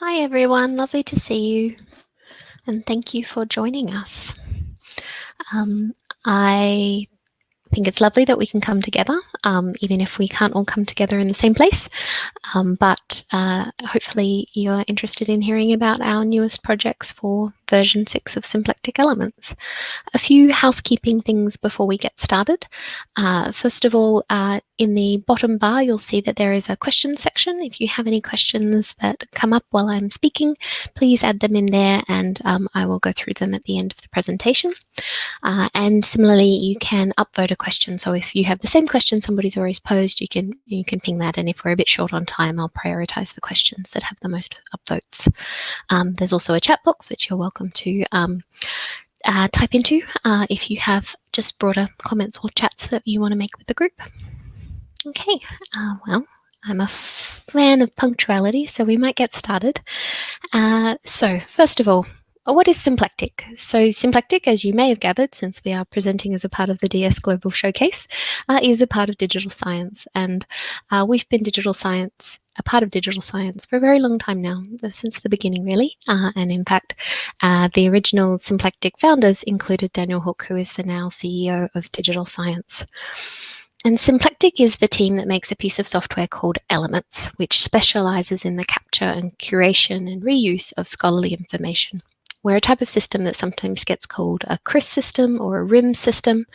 Hi everyone, lovely to see you and thank you for joining us. I think it's lovely that we can come together, even if we can't all come together in the same place. But hopefully you're interested in hearing about our newest projects for version 6 of Symplectic Elements. A few housekeeping things before we get started. First of all, in the bottom bar, you'll see that there is a questions section. If you have any questions that come up while I'm speaking, please add them in there and I will go through them at the end of the presentation. And similarly, you can upvote a question. So if you have the same question somebody's already posed, you can ping that. And if we're a bit short on time, I'll prioritize the questions that have the most upvotes. There's also a chat box, which you're welcome to type into if you have just broader comments or chats that you want to make with the group. Okay, well, I'm a fan of punctuality, so we might get started. So first of all, what is Symplectic? So Symplectic, as you may have gathered, since we are presenting as a part of the DS Global Showcase, is a part of digital science. And we've been a part of digital science for a very long time now, since the beginning really. And in fact, the original Symplectic founders included Daniel Hook, who is the now CEO of digital science. And Symplectic is the team that makes a piece of software called Elements, which specializes in the capture and curation and reuse of scholarly information. We're a type of system that sometimes gets called a CRIS system or a RIM system,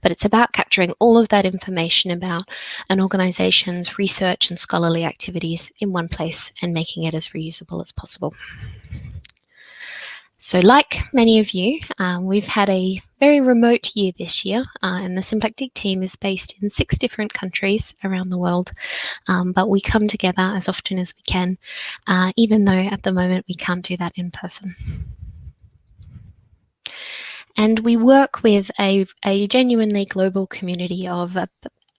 but it's about capturing all of that information about an organization's research and scholarly activities in one place and making it as reusable as possible. So like many of you, we've had a very remote year this year, and the Symplectic team is based in 6 different countries around the world, but we come together as often as we can, even though at the moment we can't do that in person. And we work with a genuinely global community of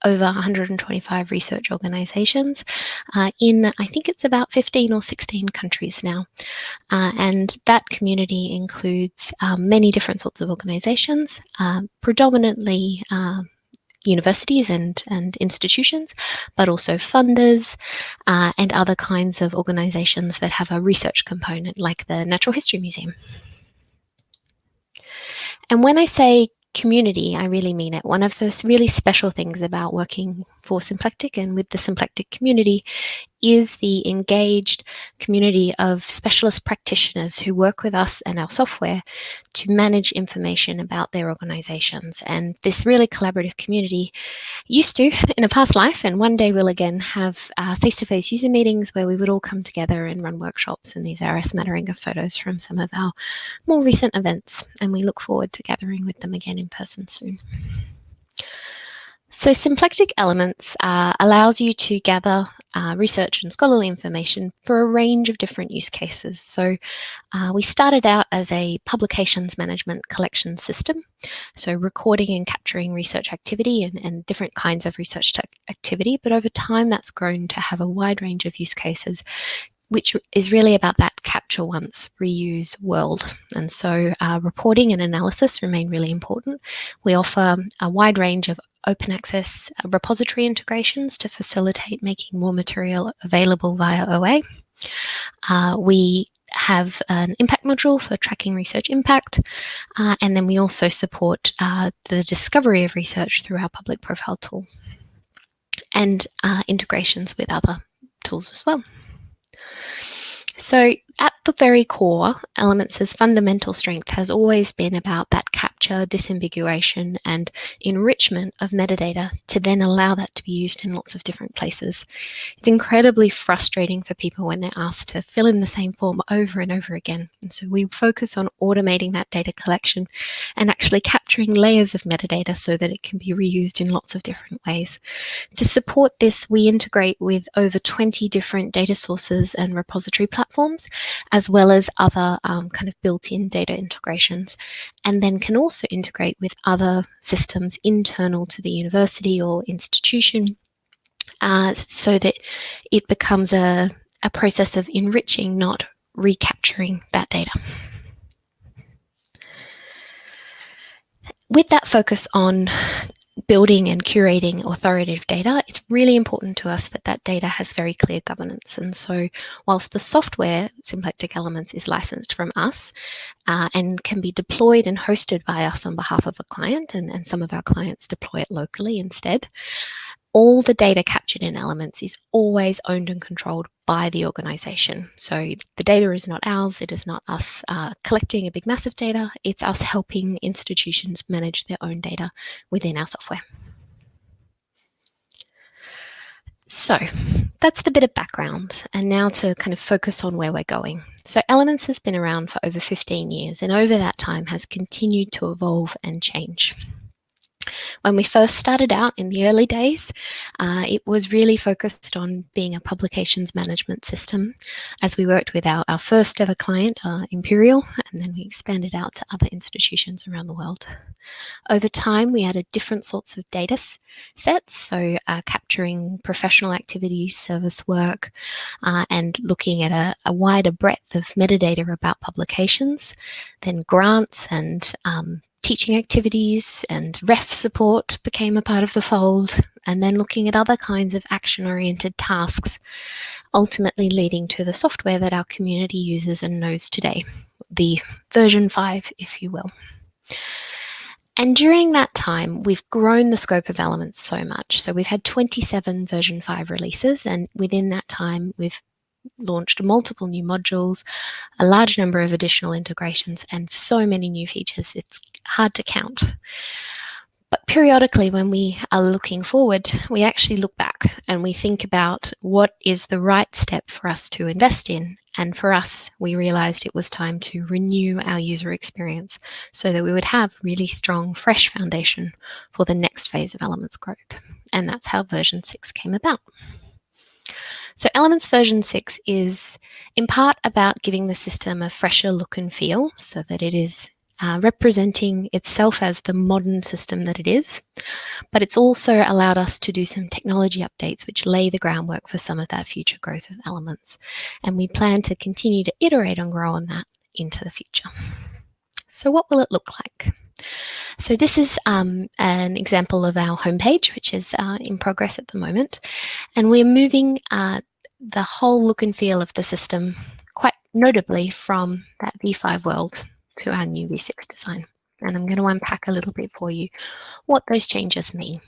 over 125 research organizations in, I think it's about 15 or 16 countries now. And that community includes many different sorts of organizations, predominantly universities and institutions, but also funders and other kinds of organizations that have a research component, like the Natural History Museum. And when I say community, I really mean it. One of the really special things about working for Symplectic and with the Symplectic community is the engaged community of specialist practitioners who work with us and our software to manage information about their organizations. And this really collaborative community used to, in a past life, and one day we'll again have face-to-face user meetings where we would all come together and run workshops. And these are a smattering of photos from some of our more recent events. And we look forward to gathering with them again in person soon. So Symplectic Elements allows you to gather research and scholarly information for a range of different use cases. So we started out as a publications management collection system, so recording and capturing research activity and different kinds of research activity, but over time that's grown to have a wide range of use cases, which is really about that capture once, reuse world. And so reporting and analysis remain really important. We offer a wide range of open access repository integrations to facilitate making more material available via OA. We have an impact module for tracking research impact, and then we also support the discovery of research through our public profile tool and integrations with other tools as well. So at the very core, Elements' fundamental strength has always been about that capture, disambiguation, and enrichment of metadata to then allow that to be used in lots of different places. It's incredibly frustrating for people when they're asked to fill in the same form over and over again. And so we focus on automating that data collection and actually capturing layers of metadata so that it can be reused in lots of different ways. To support this, we integrate with over 20 different data sources and repository platforms, as well as other kind of built-in data integrations, and then can also integrate with other systems internal to the university or institution so that it becomes a process of enriching, not recapturing that data. With that focus on building and curating authoritative data, it's really important to us that that data has very clear governance. And so whilst the software, Symplectic Elements, is licensed from us and can be deployed and hosted by us on behalf of a client, and some of our clients deploy it locally instead, all the data captured in Elements is always owned and controlled by the organization. So the data is not ours. It is not us collecting a big mass of data. It's us helping institutions manage their own data within our software. So that's the bit of background, and now to kind of focus on where we're going. So Elements has been around for over 15 years, and over that time has continued to evolve and change. When we first started out in the early days, it was really focused on being a publications management system as we worked with our first ever client, Imperial, and then we expanded out to other institutions around the world. Over time, we added different sorts of data sets, so capturing professional activities, service work, and looking at a wider breadth of metadata about publications, then grants and teaching activities and ref support became a part of the fold, and then looking at other kinds of action-oriented tasks, ultimately leading to the software that our community uses and knows today, the version 5, if you will. And during that time, we've grown the scope of Elements so much. So we've had 27 version 5 releases, and within that time, we've launched multiple new modules, a large number of additional integrations, and so many new features, it's hard to count. But periodically, when we are looking forward, we actually look back and we think about what is the right step for us to invest in. And for us, we realized it was time to renew our user experience so that we would have really strong, fresh foundation for the next phase of Elements growth. And that's how version 6 came about. So Elements version 6 is in part about giving the system a fresher look and feel so that it is representing itself as the modern system that it is, but it's also allowed us to do some technology updates which lay the groundwork for some of that future growth of Elements. And we plan to continue to iterate and grow on that into the future. So what will it look like? So this is an example of our homepage, which is in progress at the moment. And we're moving the whole look and feel of the system quite notably from that V5 world to our new V6 design. And I'm going to unpack a little bit for you what those changes mean.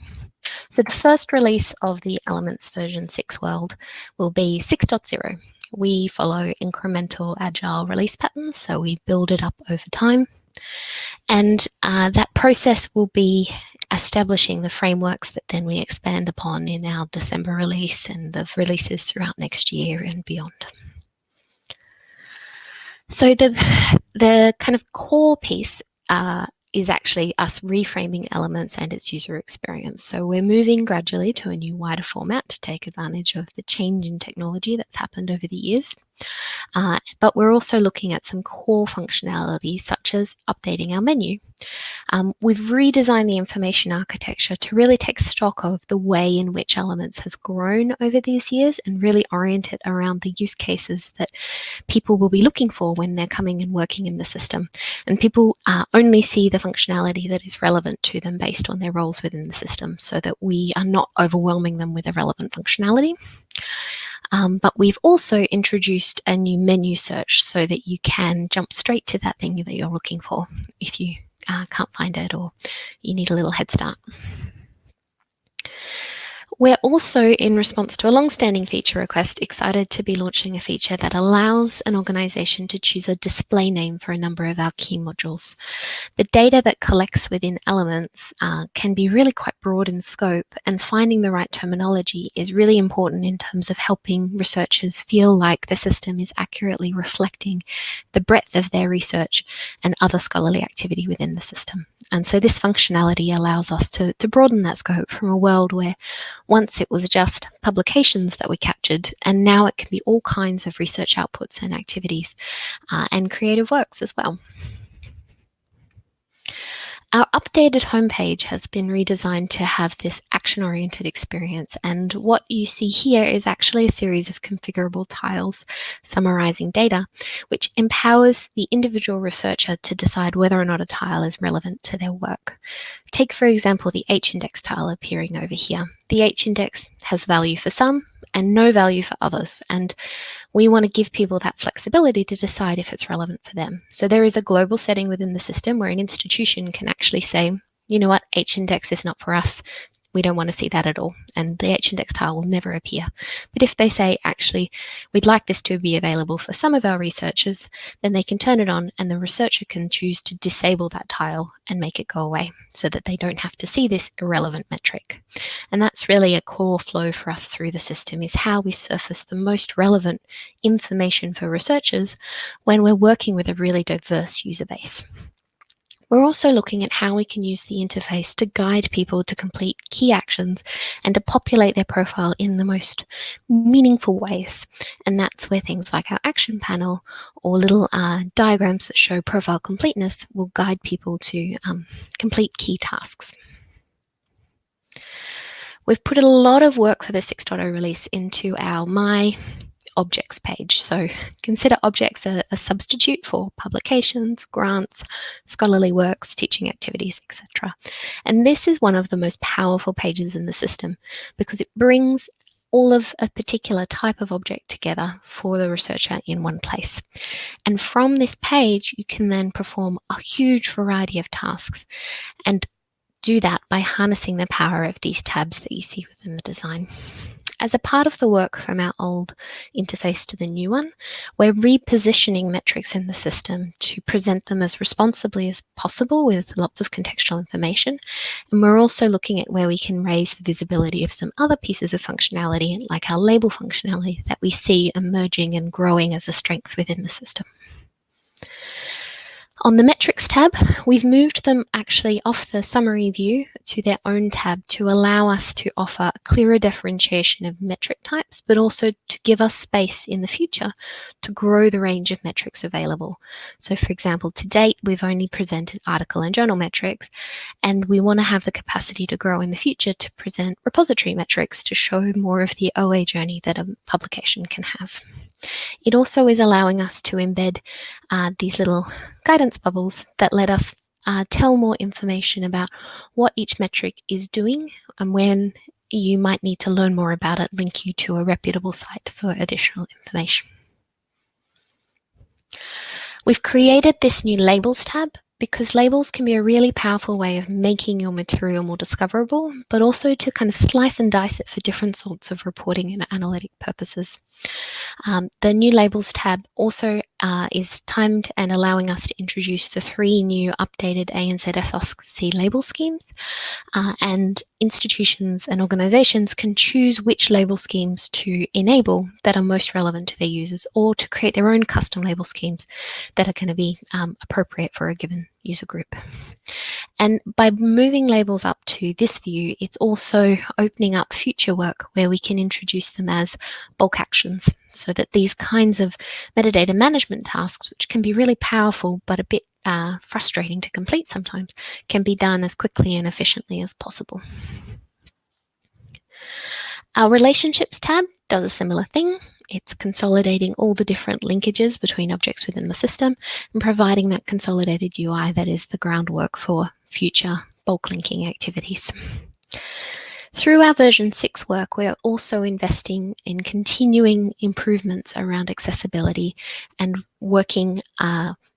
So the first release of the Elements version 6 world will be 6.0. We follow incremental agile release patterns, so we build it up over time. And that process will be establishing the frameworks that then we expand upon in our December release and the releases throughout next year and beyond. So the kind of core piece is actually us reframing Elements and its user experience. So we're moving gradually to a new wider format to take advantage of the change in technology that's happened over the years. But we're also looking at some core functionality such as updating our menu. We've redesigned the information architecture to really take stock of the way in which Elements has grown over these years and really orient it around the use cases that people will be looking for when they're coming and working in the system. And people only see the functionality that is relevant to them based on their roles within the system so that we are not overwhelming them with irrelevant functionality. But we've also introduced a new menu search so that you can jump straight to that thing that you're looking for if you can't find it or you need a little head start. We're also, in response to a long-standing feature request, excited to be launching a feature that allows an organization to choose a display name for a number of our key modules. The data that collects within Elements can be really quite broad in scope, and finding the right terminology is really important in terms of helping researchers feel like the system is accurately reflecting the breadth of their research and other scholarly activity within the system. And so this functionality allows us to broaden that scope from a world where once it was just publications that we captured, and now it can be all kinds of research outputs and activities and creative works as well. Our updated homepage has been redesigned to have this action-oriented experience, and what you see here is actually a series of configurable tiles summarizing data, which empowers the individual researcher to decide whether or not a tile is relevant to their work. Take, for example, the H-index tile appearing over here. The H-index has value for some and no value for others, and we want to give people that flexibility to decide if it's relevant for them. So there is a global setting within the system where an institution can actually say, you know what, H-index is not for us. We don't want to see that at all, and the H-index tile will never appear. But if they say, actually, we'd like this to be available for some of our researchers, then they can turn it on and the researcher can choose to disable that tile and make it go away so that they don't have to see this irrelevant metric. And that's really a core flow for us through the system, is how we surface the most relevant information for researchers when we're working with a really diverse user base. We're also looking at how we can use the interface to guide people to complete key actions and to populate their profile in the most meaningful ways. And that's where things like our action panel or little diagrams that show profile completeness will guide people to complete key tasks. We've put a lot of work for the 6.0 release into our My Objects page. So consider objects a substitute for publications, grants, scholarly works, teaching activities, etc. And this is one of the most powerful pages in the system because it brings all of a particular type of object together for the researcher in one place. And from this page, you can then perform a huge variety of tasks and do that by harnessing the power of these tabs that you see within the design. As a part of the work from our old interface to the new one, we're repositioning metrics in the system to present them as responsibly as possible with lots of contextual information. And we're also looking at where we can raise the visibility of some other pieces of functionality, like our label functionality that we see emerging and growing as a strength within the system. On the metrics tab, we've moved them actually off the summary view to their own tab to allow us to offer a clearer differentiation of metric types, but also to give us space in the future to grow the range of metrics available. So for example, to date, we've only presented article and journal metrics, and we want to have the capacity to grow in the future to present repository metrics to show more of the OA journey that a publication can have. It also is allowing us to embed these little guidance bubbles that let us tell more information about what each metric is doing and when you might need to learn more about it, link you to a reputable site for additional information. We've created this new labels tab because labels can be a really powerful way of making your material more discoverable, but also to kind of slice and dice it for different sorts of reporting and analytic purposes. The new labels tab also is timed and allowing us to introduce the 3 new updated ANZ SRC label schemes, and institutions and organizations can choose which label schemes to enable that are most relevant to their users, or to create their own custom label schemes that are going to be appropriate for a given user group. And by moving labels up to this view, it's also opening up future work where we can introduce them as bulk actions, so that these kinds of metadata management tasks, which can be really powerful but a bit frustrating to complete sometimes, can be done as quickly and efficiently as possible. Our relationships tab does a similar thing. It's consolidating all the different linkages between objects within the system and providing that consolidated UI that is the groundwork for future bulk linking activities. Through our version 6 work, we're also investing in continuing improvements around accessibility and working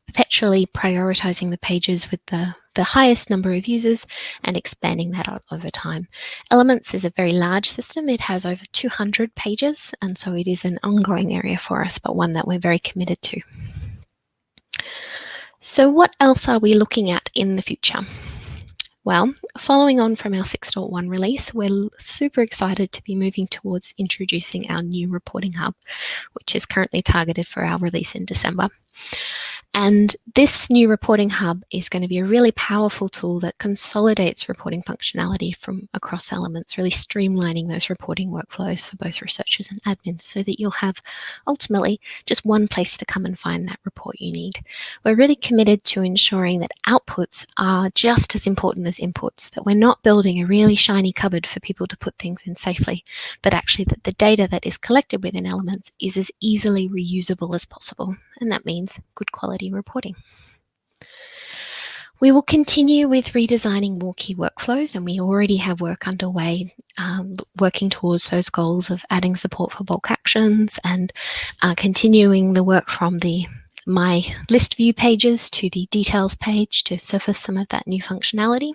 perpetually prioritizing the pages with the highest number of users and expanding that out over time. Elements is a very large system. It has over 200 pages, and so it is an ongoing area for us, but one that we're very committed to. So what else are we looking at in the future? Well, following on from our 6.1 release, we're super excited to be moving towards introducing our new reporting hub, which is currently targeted for our release in December. And this new reporting hub is going to be a really powerful tool that consolidates reporting functionality from across elements, really streamlining those reporting workflows for both researchers and admins so that you'll have ultimately just one place to come and find that report you need. We're really committed to ensuring that outputs are just as important as inputs, that we're not building a really shiny cupboard for people to put things in safely, but actually that the data that is collected within Elements is as easily reusable as possible. And that means good quality reporting. We will continue with redesigning more key workflows, and we already have work underway working towards those goals of adding support for bulk actions and continuing the work from the My List View pages to the Details page to surface some of that new functionality.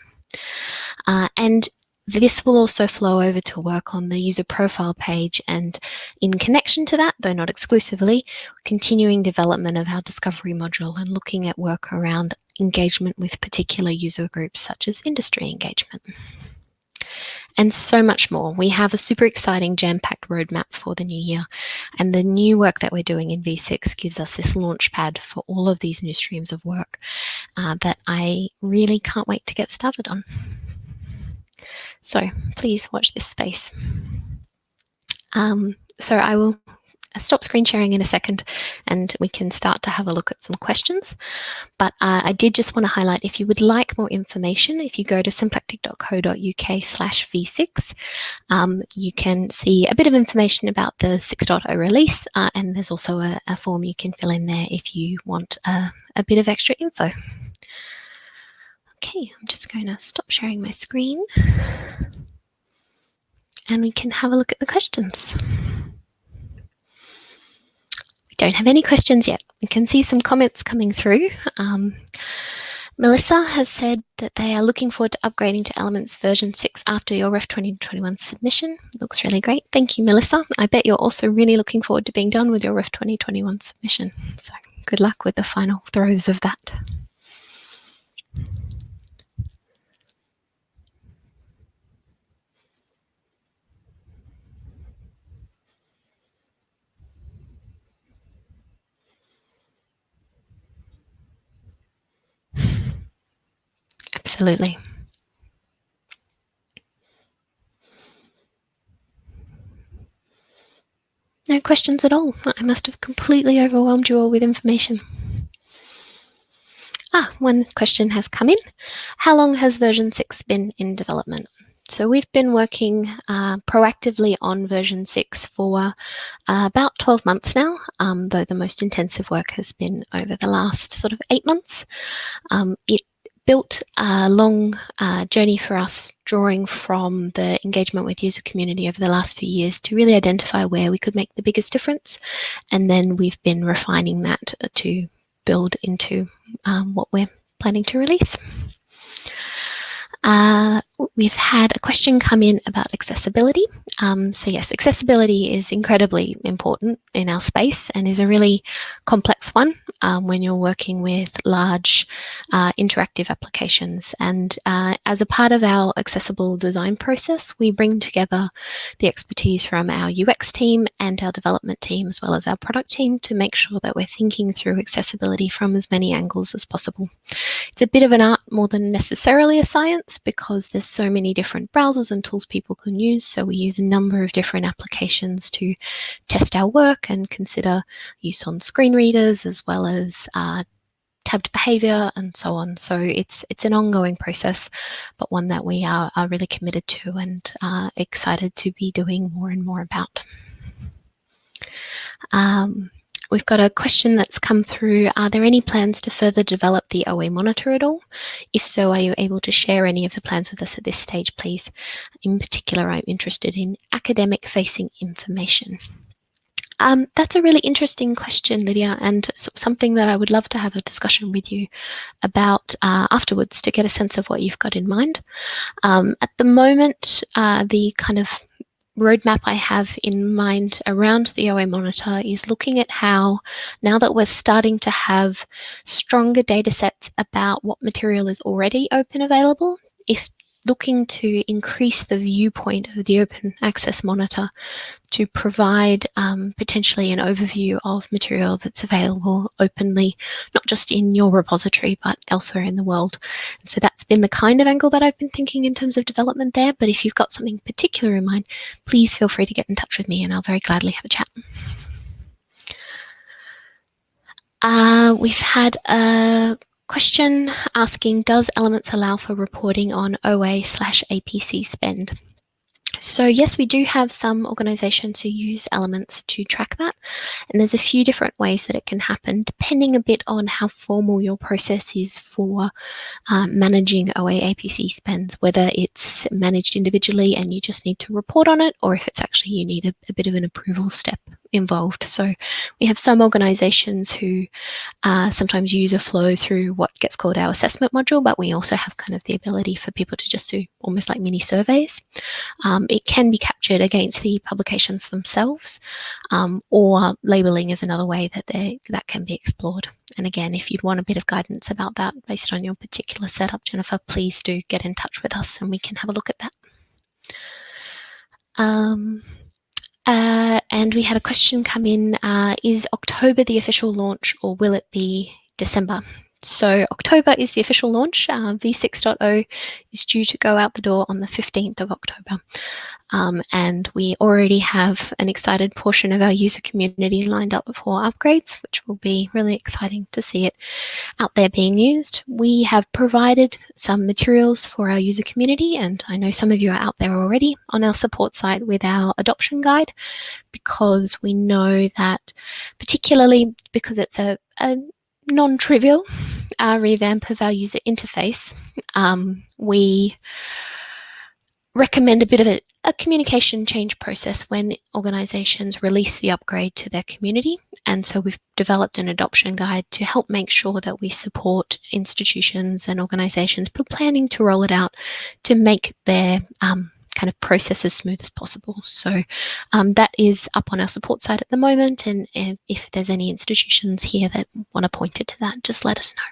And this will also flow over to work on the user profile page, and in connection to that, though not exclusively, continuing development of our discovery module and looking at work around engagement with particular user groups such as industry engagement. And so much more. We have a super exciting jam-packed roadmap for the new year, and the new work that we're doing in V6 gives us this launch pad for all of these new streams of work that I really can't wait to get started on. So please watch this space. So I will stop screen sharing in a second and we can start to have a look at some questions. But I did just want to highlight, if you would like more information, if you go to symplectic.co.uk/v6, you can see a bit of information about the 6.0 release, and there's also a form you can fill in there if you want a bit of extra info. Okay, I'm just going to stop sharing my screen and we can have a look at the questions. We don't have any questions yet. We can see some comments coming through. Melissa has said that they are looking forward to upgrading to Elements version 6 after your Ref 2021 submission. Looks really great. Thank you, Melissa. I bet you're also really looking forward to being done with your Ref 2021 submission. So good luck with the final throes of that. Absolutely. No questions at all. I must have completely overwhelmed you all with information. One question has come in. How long has version 6 been in development? So we've been working proactively on version 6 for about 12 months now, though the most intensive work has been over the last sort of 8 months. It built a long journey for us, drawing from the engagement with user community over the last few years to really identify where we could make the biggest difference. And then we've been refining that to build into what we're planning to release. We've had a question come in about accessibility. So yes, accessibility is incredibly important in our space and is a really complex one when you're working with large interactive applications. And as a part of our accessible design process, we bring together the expertise from our UX team and our development team, as well as our product team, to make sure that we're thinking through accessibility from as many angles as possible. It's a bit of an art more than necessarily a science, because there's so many different browsers and tools people can use. So we use a number of different applications to test our work and consider use on screen readers as well as tabbed behavior and so on. So it's an ongoing process, but one that we are really committed to and excited to be doing more and more about. We've got a question that's come through. Are there any plans to further develop the OA monitor at all? If so, are you able to share any of the plans with us at this stage, please? In particular, I'm interested in academic-facing information. That's a really interesting question, Lydia, and something that I would love to have a discussion with you about afterwards to get a sense of what you've got in mind. At the moment, the kind of roadmap I have in mind around the OA monitor is looking at how, now that we're starting to have stronger data sets about what material is already open available, if looking to increase the viewpoint of the open access monitor to provide potentially an overview of material that's available openly, not just in your repository, but elsewhere in the world. And so that's been the kind of angle that I've been thinking in terms of development there. But if you've got something particular in mind, please feel free to get in touch with me and I'll very gladly have a chat. We've had a question asking, does Elements allow for reporting on OA/APC spend? So yes, we do have some organizations who use Elements to track that. And there's a few different ways that it can happen, depending a bit on how formal your process is for managing OA/APC spends, whether it's managed individually and you just need to report on it, or if it's actually you need a bit of an approval step involved. So we have some organizations who sometimes use a flow through what gets called our assessment module, but we also have kind of the ability for people to just do almost like mini surveys. It can be captured against the publications themselves, or labeling is another way that that can be explored. And again, if you'd want a bit of guidance about that based on your particular setup, Jennifer, please do get in touch with us and we can have a look at that. And we had a question come in, is October the official launch or will it be December? So October is the official launch. v6.0 is due to go out the door on the 15th of October. And we already have an excited portion of our user community lined up for upgrades, which will be really exciting to see it out there being used. We have provided some materials for our user community, and I know some of you are out there already on our support site with our adoption guide, because we know that, particularly because it's a non-trivial revamp of our user interface, we recommend a bit of a communication change process when organizations release the upgrade to their community. And so we've developed an adoption guide to help make sure that we support institutions and organizations planning to roll it out to make their kind of process as smooth as possible. So that is up on our support site at the moment. And if there's any institutions here that want to point it to that, just let us know.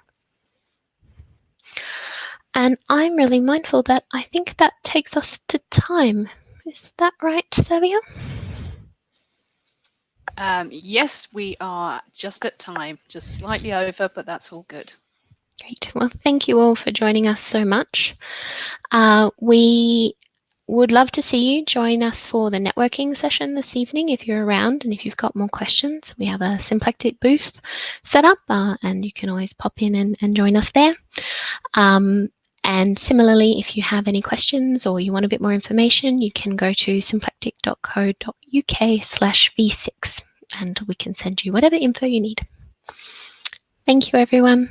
And I'm really mindful that I think that takes us to time. Is that right, Savia? Yes, we are just at time, just slightly over, but that's all good. Great. Well, thank you all for joining us so much. We would love to see you join us for the networking session this evening if you're around and if you've got more questions. We have a Symplectic booth set up and you can always pop in and join us there. And similarly, if you have any questions or you want a bit more information, you can go to symplectic.co.uk/v6 and we can send you whatever info you need. Thank you, everyone.